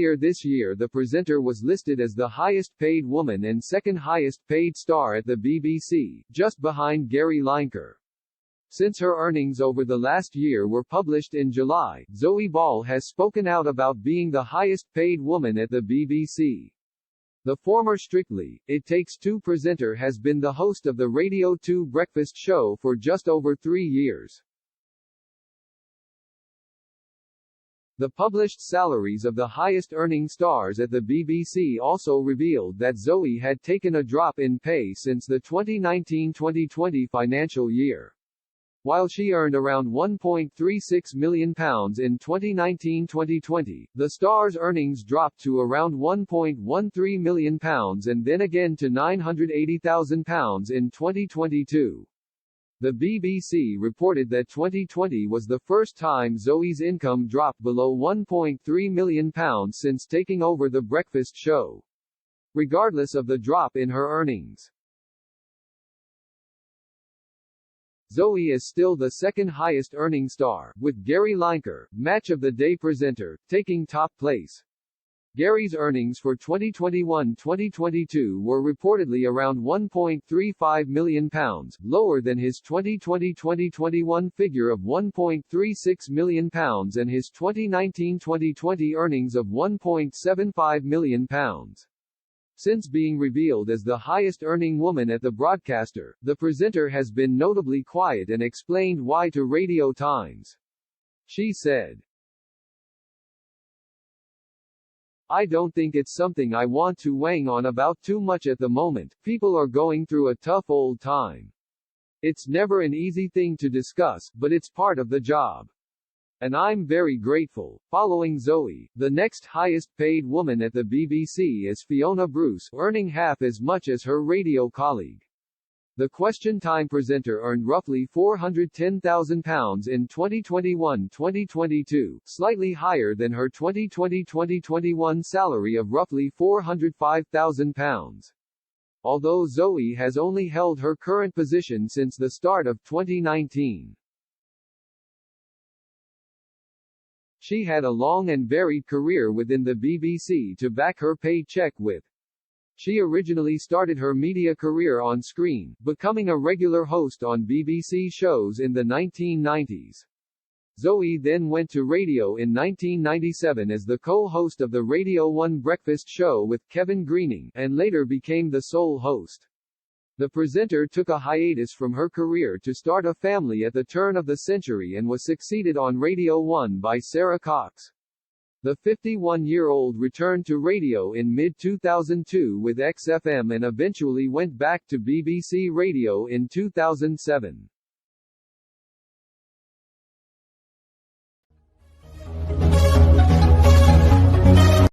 Earlier this year, the presenter was listed as the highest paid woman and second highest paid star at the BBC, just behind Gary Lineker. Since her earnings over the last year were published in July, Zoe Ball has spoken out about being the highest paid woman at the BBC. The former Strictly It Takes Two presenter has been the host of the Radio 2 breakfast show for just over 3 years. The published salaries of the highest-earning stars at the BBC also revealed that Zoe had taken a drop in pay since the 2019-2020 financial year. While she earned around £1.36 million in 2019-2020, the star's earnings dropped to around £1.13 million and then again to £980,000 in 2022. The BBC reported that 2020 was the first time Zoe's income dropped below £1.3 million since taking over the breakfast show. Regardless of the drop in her earnings, Zoe is still the second highest earning star, with Gary Lineker, Match of the Day presenter, taking top place. Gary's earnings for 2021-2022 were reportedly around £1.35 million, lower than his 2020-2021 figure of £1.36 million and his 2019-2020 earnings of £1.75 million. Since being revealed as the highest-earning woman at the broadcaster, the presenter has been notably quiet and explained why to Radio Times. She said, "I don't think it's something I want to wang on about too much at the moment. People are going through a tough old time. It's never an easy thing to discuss, but it's part of the job. And I'm very grateful." Following Zoe, the next highest paid woman at the BBC is Fiona Bruce, earning half as much as her radio colleague. The Question Time presenter earned roughly £410,000 in 2021-2022, slightly higher than her 2020-2021 salary of roughly £405,000. Although Zoe has only held her current position since the start of 2019. She had a long and varied career within the BBC to back her paycheck with. She originally started her media career on screen, becoming a regular host on BBC shows in the 1990s. Zoe then went to radio in 1997 as the co-host of the Radio 1 breakfast show with Kevin Greening, and later became the sole host. The presenter took a hiatus from her career to start a family at the turn of the century and was succeeded on Radio 1 by Sarah Cox. The 51-year-old returned to radio in mid-2002 with XFM and eventually went back to BBC Radio in 2007.